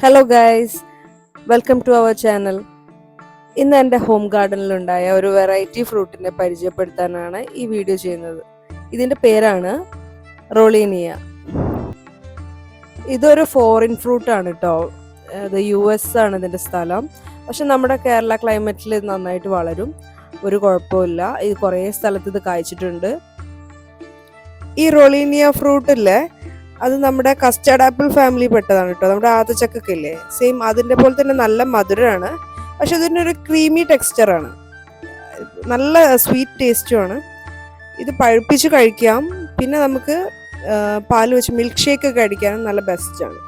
Hello guys, welcome to our channel. ഇന്ന് എൻ്റെ home ഗാർഡനിലുണ്ടായ ഒരു വെറൈറ്റി ഫ്രൂട്ടിനെ പരിചയപ്പെടുത്താനാണ് ഈ വീഡിയോ ചെയ്യുന്നത്. ഇതിൻ്റെ പേരാണ് റോളീനിയ. ഇതൊരു ഫോറിൻ ഫ്രൂട്ടാണ് കേട്ടോ. ഇത് US ആണ് ഇതിൻ്റെ സ്ഥലം. പക്ഷെ നമ്മുടെ കേരള ക്ലൈമറ്റിൽ ഇത് നന്നായിട്ട് വളരും, ഒരു കുഴപ്പമില്ല. ഇത് കുറേ സ്ഥലത്ത് ഇത് കായ്ച്ചിട്ടുണ്ട്. ഈ റോളീനിയ ഫ്രൂട്ടില്ലേ, അത് നമ്മുടെ കസ്റ്റർഡ് ആപ്പിൾ ഫാമിലി പെട്ടതാണ് കേട്ടോ. നമ്മുടെ ആത്തച്ചക്കൊക്കെ ഇല്ലേ, സെയിം അതിൻ്റെ പോലെ തന്നെ നല്ല മധുരമാണ്. പക്ഷെ ഇതിനൊരു ക്രീമി ടെക്സ്ചറാണ്, നല്ല സ്വീറ്റ് ടേസ്റ്റുമാണ്. ഇത് പഴുപ്പിച്ച് കഴിക്കാം, പിന്നെ നമുക്ക് പാൽ വെച്ച് മിൽക്ക് ഷേക്ക് ഒക്കെ അടിക്കാനും നല്ല ബെസ്റ്റാണ്.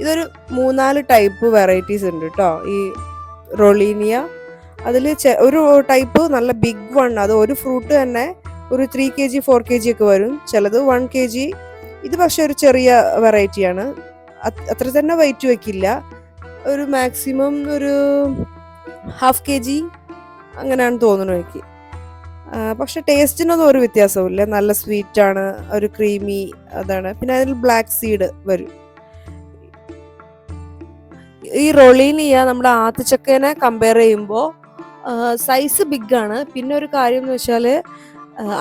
ഇതൊരു 3-4 ടൈപ്പ് വെറൈറ്റീസ് ഉണ്ട് കേട്ടോ ഈ റോളീനിയ. അതിൽ ഒരു ടൈപ്പ് നല്ല ബിഗ് വൺ, അത് ഒരു ഫ്രൂട്ട് തന്നെ ഒരു 3 kg 4 kg ഒക്കെ വരും, ചിലത് 1 kg. ഇത് പക്ഷെ ഒരു ചെറിയ വെറൈറ്റിയാണ്, അത്ര തന്നെ വെയിറ്റ് വെക്കില്ല. ഒരു മാക്സിമം ഒരു 1/2 kg അങ്ങനെയാണ് തോന്നുന്നു എനിക്ക്. പക്ഷെ ടേസ്റ്റിനൊന്നും ഒരു വ്യത്യാസമില്ല, നല്ല സ്വീറ്റാണ്, ഒരു ക്രീമി അതാണ്. പിന്നെ അതിൽ ബ്ലാക്ക് സീഡ് വരും. ഈ റൊളീനിയ നമ്മുടെ ആത്തച്ചക്കേനെ കമ്പയർ ചെയ്യുമ്പോൾ സൈസ് ബിഗ് ആണ്. പിന്നെ ഒരു കാര്യം എന്ന് വെച്ചാൽ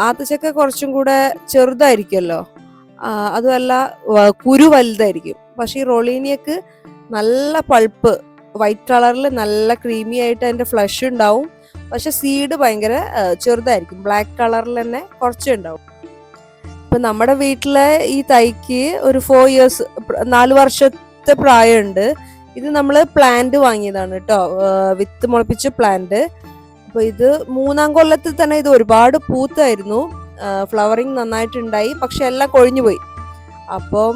ആത്തച്ചക്ക കുറച്ചും കൂടെ ചെറുതായിരിക്കുമല്ലോ, അതുമല്ല കുരു വലുതായിരിക്കും. പക്ഷെ ഈ റൊളീനിയക്ക് നല്ല പൾപ്പ്, വൈറ്റ് കളറിൽ നല്ല ക്രീമി ആയിട്ട് അതിൻ്റെ ഫ്ലഷ് ഉണ്ടാവും. പക്ഷെ സീഡ് ഭയങ്കര ചെറുതായിരിക്കും, ബ്ലാക്ക് കളറിൽ തന്നെ കുറച്ചേ ഉണ്ടാവും. ഇപ്പം നമ്മുടെ വീട്ടിലെ ഈ തൈക്ക് ഒരു 4 years 4 വർഷത്തെ പ്രായമുണ്ട്. ഇത് നമ്മൾ പ്ലാന്റ് വാങ്ങിയതാണ് കേട്ടോ, വിത്ത് മുളപ്പിച്ച് പ്ലാന്റ്. അപ്പോൾ ഇത് 3-ാം കൊല്ലത്തിൽ തന്നെ ഇത് ഒരുപാട് പൂത്തായിരുന്നു, ഫ്ലവറിങ് നന്നായിട്ടുണ്ടായി. പക്ഷെ എല്ലാം കൊഴിഞ്ഞു പോയി. അപ്പം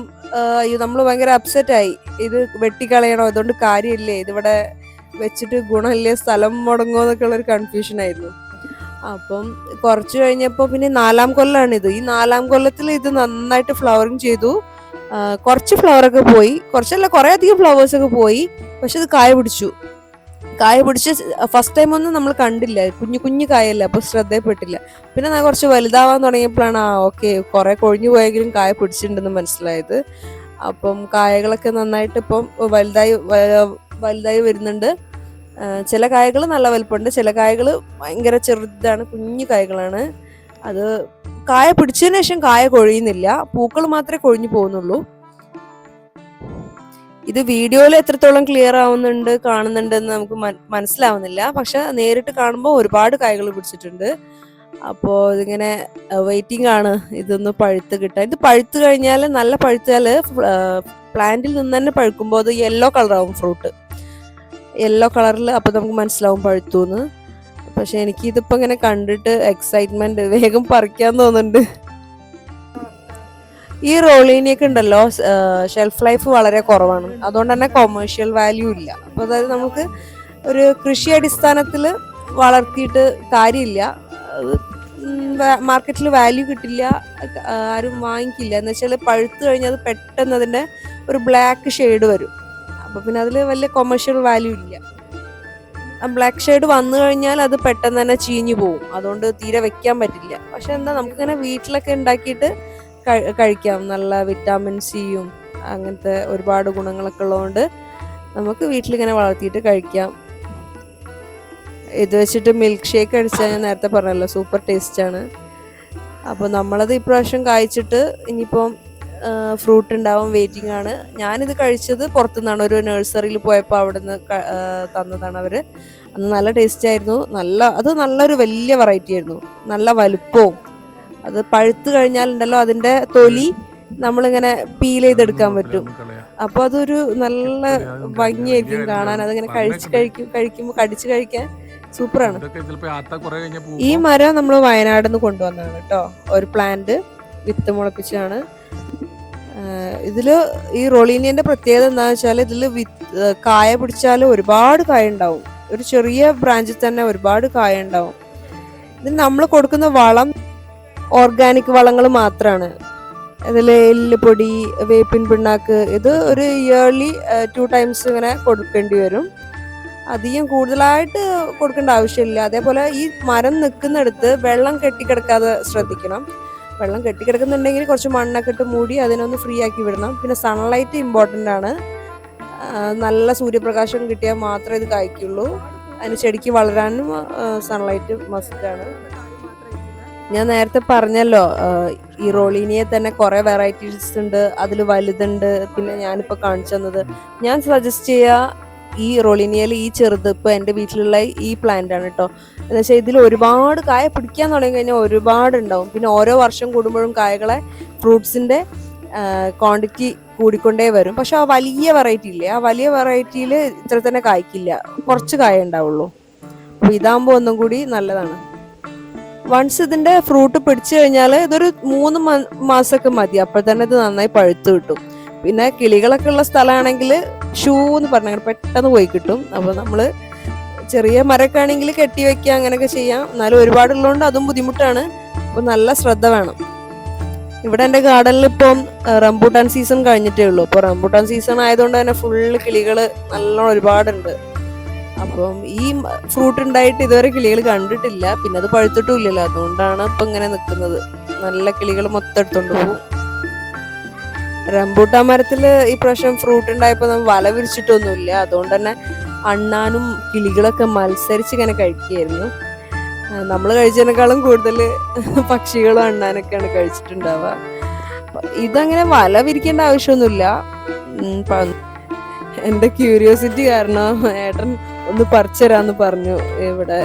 നമ്മൾ ഭയങ്കര അപ്സെറ്റ് ആയി, ഇത് വെട്ടിക്കളയണോ, ഇതുകൊണ്ട് കാര്യമില്ലേ, ഇതിവിടെ വെച്ചിട്ട് ഗുണമില്ലേ, സ്ഥലം മുടങ്ങുമോ എന്നൊക്കെ ഉള്ളൊരു കൺഫ്യൂഷൻ ആയിരുന്നു. അപ്പം കുറച്ച് കഴിഞ്ഞപ്പോൾ പിന്നെ 4-ാം കൊല്ലമാണിത്. ഈ 4-ാം കൊല്ലത്തിൽ ഇത് നന്നായിട്ട് ഫ്ലവറിങ് ചെയ്തു. കുറച്ച് ഫ്ലവറൊക്കെ പോയി, കുറച്ചല്ല കുറേ അധികം ഫ്ലവേഴ്സൊക്കെ പോയി. പക്ഷെ ഇത് കായ പിടിച്ച് ഫസ്റ്റ് ടൈം ഒന്നും നമ്മൾ കണ്ടില്ല, കുഞ്ഞു കായല്ല, അപ്പോൾ ശ്രദ്ധയിൽപ്പെട്ടില്ല. പിന്നെ ഞാൻ കുറച്ച് വലുതാവാൻ തുടങ്ങിയപ്പോഴാണ് ഓക്കെ കുറെ കൊഴിഞ്ഞു പോയെങ്കിലും കായ പിടിച്ചിട്ടുണ്ടെന്ന് മനസ്സിലായത്. അപ്പം കായകളൊക്കെ നന്നായിട്ട് ഇപ്പം വലുതായി വരുന്നുണ്ട്. ചില കായകൾ നല്ല വലുപ്പമുണ്ട്, ചില കായകൾ ഭയങ്കര ചെറുതാണ്, കുഞ്ഞു കായകളാണ്. അത് കായ പിടിച്ചതിന് ശേഷം കായ കൊഴിയുന്നില്ല, പൂക്കൾ മാത്രമേ കൊഴിഞ്ഞു പോകുന്നുള്ളൂ. ഇത് വീഡിയോയിൽ എത്രത്തോളം ക്ലിയർ കാണുന്നുണ്ടെന്ന് നമുക്ക് മനസ്സിലാവുന്നില്ല. പക്ഷെ നേരിട്ട് കാണുമ്പോൾ ഒരുപാട് കായകൾ പിടിച്ചിട്ടുണ്ട്. അപ്പോൾ ഇതിങ്ങനെ വെയിറ്റിംഗ് ആണ് ഇതൊന്ന് പഴുത്ത് കിട്ടാൻ. ഇത് പഴുത്ത് കഴിഞ്ഞാൽ, നല്ല പഴുത്താൽ പ്ലാന്റിൽ നിന്ന് തന്നെ പഴുക്കുമ്പോൾ അത് യെല്ലോ കളറാവും, ഫ്രൂട്ട് യെല്ലോ കളറിൽ. അപ്പോൾ നമുക്ക് മനസ്സിലാവും പഴുത്തു എന്ന്. പക്ഷെ എനിക്ക് ഇതിപ്പോൾ ഇങ്ങനെ കണ്ടിട്ട് എക്സൈറ്റ്മെന്റ്, വേഗം പറിക്കാൻ തോന്നുന്നുണ്ട്. ഈ റോളീനിയൊക്കെ ഉണ്ടല്ലോ, ഷെൽഫ് ലൈഫ് വളരെ കുറവാണ്, അതുകൊണ്ട് തന്നെ കൊമേഴ്ഷ്യൽ വാല്യൂ ഇല്ല. അപ്പോൾ അതായത് നമുക്ക് ഒരു കൃഷി അടിസ്ഥാനത്തിൽ വളർത്തിയിട്ട് കാര്യമില്ല, മാർക്കറ്റിൽ വാല്യൂ കിട്ടില്ല, ആരും വാങ്ങിക്കില്ല. എന്ന് വെച്ചാൽ പഴുത്ത് കഴിഞ്ഞാൽ അത് പെട്ടെന്ന് അതിൻ്റെ ഒരു ബ്ലാക്ക് ഷെയ്ഡ് വരും. അപ്പോൾ പിന്നെ അതിൽ വലിയ കൊമേഴ്ഷ്യൽ വാല്യൂ ഇല്ല. ആ ബ്ലാക്ക് ഷെയ്ഡ് വന്നു കഴിഞ്ഞാൽ അത് പെട്ടെന്ന് തന്നെ ചീഞ്ഞു പോകും, അതുകൊണ്ട് തീരെ വെക്കാൻ പറ്റില്ല. പക്ഷെ എന്താ, നമുക്കിങ്ങനെ വീട്ടിലൊക്കെ ഉണ്ടാക്കിയിട്ട് കഴിക്കാം. നല്ല വിറ്റാമിൻ സിയും അങ്ങനത്തെ ഒരുപാട് ഗുണങ്ങളൊക്കെ ഉള്ളതുകൊണ്ട് നമുക്ക് വീട്ടിലിങ്ങനെ വളർത്തിയിട്ട് കഴിക്കാം. ഇത് വെച്ചിട്ട് മിൽക്ക് ഷേക്ക് അടിച്ചാൽ ഞാൻ നേരത്തെ പറഞ്ഞല്ലോ, സൂപ്പർ ടേസ്റ്റാണ്. അപ്പോൾ നമ്മളത് ഇപ്രാവശ്യം കായ്ച്ചിട്ട് ഇനിയിപ്പം ഫ്രൂട്ട് ഉണ്ടാവാൻ വെയിറ്റിംഗ് ആണ്. ഞാനിത് കഴിച്ചത് പുറത്തുനിന്നാണ്, ഒരു നഴ്സറിയിൽ പോയപ്പോൾ അവിടെ നിന്ന് തന്നതാണ് അവർ. അന്ന് നല്ല ടേസ്റ്റ് ആയിരുന്നു, അത് നല്ലൊരു വലിയ വെറൈറ്റി ആയിരുന്നു, നല്ല വലുപ്പവും. അത് പഴുത്ത് കഴിഞ്ഞാലുണ്ടല്ലോ അതിൻ്റെ തൊലി നമ്മളിങ്ങനെ പീൽ ചെയ്തെടുക്കാൻ പറ്റും. അപ്പോൾ അതൊരു നല്ല ഭംഗിയായിരിക്കും കാണാൻ. അതിങ്ങനെ കഴിക്കുമ്പോൾ കടിച്ച് കഴിക്കാൻ സൂപ്പറാണ്. ഈ മരം നമ്മൾ വയനാട് നിന്ന് കൊണ്ടുവന്നതാണ് കേട്ടോ, ഒരു പ്ലാന്റ് വിത്ത് മുളപ്പിച്ചാണ്. ഇതില് ഈ റൊളീനിയന്റെ പ്രത്യേകത എന്താണെന്ന് വെച്ചാൽ, ഇതില് കായ പിടിച്ചാൽ ഒരുപാട് കായ ഉണ്ടാവും, ഒരു ചെറിയ ബ്രാഞ്ചിൽ തന്നെ ഒരുപാട് കായ ഉണ്ടാവും. ഇതിന് നമ്മൾ കൊടുക്കുന്ന വളം ഓർഗാനിക് വളങ്ങൾ മാത്രമാണ്. ഇതിൽ എല്ലുപൊടി, വേപ്പിൻ പിണ്ണാക്ക്, ഇത് ഒരു ഇയർലി 2 times ഇങ്ങനെ കൊടുക്കേണ്ടി വരും. അധികം കൂടുതലായിട്ട് കൊടുക്കേണ്ട ആവശ്യമില്ല. അതേപോലെ ഈ മരം നിൽക്കുന്നിടത്ത് വെള്ളം കെട്ടിക്കിടക്കാതെ ശ്രദ്ധിക്കണം. വെള്ളം കെട്ടിക്കിടക്കുന്നുണ്ടെങ്കിൽ കുറച്ച് മണ്ണൊക്കെ ഇട്ട് മൂടി അതിനൊന്ന് ഫ്രീ ആക്കി വിടണം. പിന്നെ സൺലൈറ്റ് ഇമ്പോർട്ടൻ്റ് ആണ്. നല്ല സൂര്യപ്രകാശം കിട്ടിയാൽ മാത്രമേ ഇത് കായ്ക്കുള്ളൂ. അതിന് ചെടിക്ക് വളരാനും സൺലൈറ്റ് മസ്റ്റാണ്. ഞാൻ നേരത്തെ പറഞ്ഞല്ലോ, ഈ റോളീനിയെ തന്നെ കുറെ വെറൈറ്റീസ് ഉണ്ട്. അതിൽ വലുതുണ്ട്. പിന്നെ ഞാനിപ്പോൾ കാണിച്ചു തന്നത്, ഞാൻ സജസ്റ്റ് ചെയ്യുക ഈ റോളീനിയയിൽ ഈ ചെറുത് ഇപ്പോൾ എൻ്റെ വീട്ടിലുള്ള ഈ പ്ലാന്റ് ആണ് കേട്ടോ. എന്ന് വെച്ചാൽ ഇതിൽ ഒരുപാട് കായ പിടിക്കാൻ തുടങ്ങി കഴിഞ്ഞാൽ ഒരുപാട് ഉണ്ടാവും. പിന്നെ ഓരോ വർഷം കൂടുമ്പോഴും കായകളെ ഫ്രൂട്ട്സിൻ്റെ ക്വാണ്ടിറ്റി കൂടിക്കൊണ്ടേ വരും. പക്ഷെ ആ വലിയ വെറൈറ്റി ഇല്ലേ, ആ വലിയ വെറൈറ്റിയിൽ ഇത്ര തന്നെ കായ്ക്കില്ല, കുറച്ച് കായ ഉണ്ടാവുള്ളൂ. അപ്പോൾ ഇതാകുമ്പോൾ ഒന്നും കൂടി നല്ലതാണ്. വൺസ് ഇതിന്റെ ഫ്രൂട്ട് പിടിച്ചു കഴിഞ്ഞാൽ ഇതൊരു 3 മാസമൊക്കെ മതി, അപ്പോൾ തന്നെ ഇത് നന്നായി പഴുത്ത് കിട്ടും. പിന്നെ കിളികളൊക്കെ ഉള്ള സ്ഥലമാണെങ്കിൽ ഷൂ എന്ന് പറഞ്ഞാൽ പെട്ടെന്ന് പോയി കിട്ടും. അപ്പോൾ നമ്മൾ ചെറിയ മരമൊക്കെ ആണെങ്കിൽ കെട്ടി വെക്കുക, അങ്ങനെയൊക്കെ ചെയ്യാം. എന്നാലും ഒരുപാടുള്ളതുകൊണ്ട് അതും ബുദ്ധിമുട്ടാണ്. അപ്പോൾ നല്ല ശ്രദ്ധ വേണം. ഇവിടെ എൻ്റെ ഗാർഡനിൽ ഇപ്പം റംബൂട്ടാൻ സീസൺ കഴിഞ്ഞിട്ടേ ഉള്ളൂ. അപ്പോൾ റംബൂട്ടാൻ സീസൺ ആയതുകൊണ്ട് തന്നെ ഫുള്ള് കിളികൾ നല്ലോണം ഒരുപാടുണ്ട്. അപ്പം ഈ ഫ്രൂട്ട് ഉണ്ടായിട്ട് ഇതുവരെ കിളികൾ കണ്ടിട്ടില്ല. പിന്നെ അത് പഴുത്തിട്ടും ഇല്ലല്ലോ, അതുകൊണ്ടാണ് ഇപ്പം ഇങ്ങനെ നിൽക്കുന്നത്. നല്ല കിളികൾ മൊത്തം എടുത്തോണ്ട് പോകും. റംബൂട്ടാൻ മരത്തിൽ ഈ പ്രാവശ്യം ഫ്രൂട്ട് ഉണ്ടായപ്പോൾ നമ്മൾ വല വിരിച്ചിട്ടൊന്നുമില്ല. അതുകൊണ്ട് തന്നെ അണ്ണാനും കിളികളൊക്കെ മത്സരിച്ച് ഇങ്ങനെ കഴിക്കുകയായിരുന്നു. നമ്മൾ കഴിച്ചതിനേക്കാളും കൂടുതൽ പക്ഷികളും അണ്ണാനൊക്കെയാണ് കഴിച്ചിട്ടുണ്ടാവുക. ഇതങ്ങനെ വല വിരിക്കേണ്ട ആവശ്യമൊന്നുമില്ല. എൻ്റെ ക്യൂരിയോസിറ്റി കാരണം ഏട്ടൻ ഒന്ന് പറിച്ചുതരാന്ന് പറഞ്ഞു. ഇവിടെ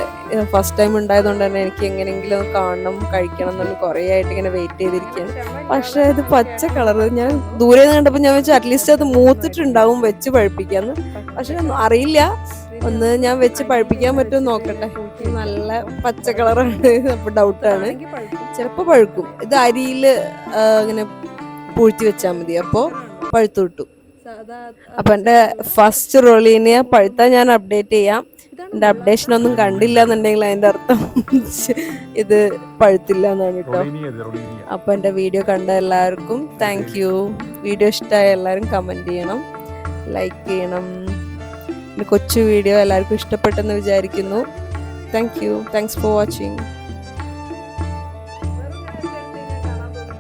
ഫസ്റ്റ് ടൈം ഉണ്ടായതുകൊണ്ട് തന്നെ എനിക്ക് എങ്ങനെയെങ്കിലും കാണണം, കഴിക്കണം എന്നൊന്ന് കുറേ ആയിട്ട് ഇങ്ങനെ വെയിറ്റ് ചെയ്തിരിക്കുകയാണ്. പക്ഷേ ഇത് പച്ച കളർ, ഞാൻ ദൂരെ നിന്ന് കണ്ടപ്പോൾ ഞാൻ വെച്ചു അറ്റ്ലീസ്റ്റ് അത് മൂത്തിട്ടുണ്ടാവും വെച്ച് പഴുപ്പിക്കാന്ന്. പക്ഷെ അറിയില്ല, ഒന്ന് ഞാൻ വെച്ച് പഴുപ്പിക്കാൻ പറ്റുമോ നോക്കട്ടെ. നല്ല പച്ച കളറാണ്, അപ്പോൾ ഡൗട്ടാണ്. ചിലപ്പോൾ പഴുക്കും. ഇത് അരിയിൽ ഇങ്ങനെ പൂഴ്ത്തി വെച്ചാൽ മതി, അപ്പോൾ പഴുത്തു കിട്ടും. അപ്പൊ എന്റെ ഫസ്റ്റ് റോളീനിയ പഴുത്ത ഞാൻ അപ്ഡേറ്റ് ചെയ്യാം. എന്റെ അപ്ഡേഷൻ ഒന്നും കണ്ടില്ല എന്നുണ്ടെങ്കിൽ അതിന്റെ അർത്ഥം ഇത് പഴുത്തില്ല എന്നാണ് കേട്ടോ. അപ്പൊ എന്റെ വീഡിയോ കണ്ട എല്ലാവർക്കും താങ്ക് യു. വീഡിയോ ഇഷ്ടമായ എല്ലാവരും കമന്റ് ചെയ്യണം, ലൈക്ക് ചെയ്യണം. കൊച്ചു വീഡിയോ എല്ലാവർക്കും ഇഷ്ടപ്പെട്ടെന്ന് വിചാരിക്കുന്നു. Thank you. Thanks for watching.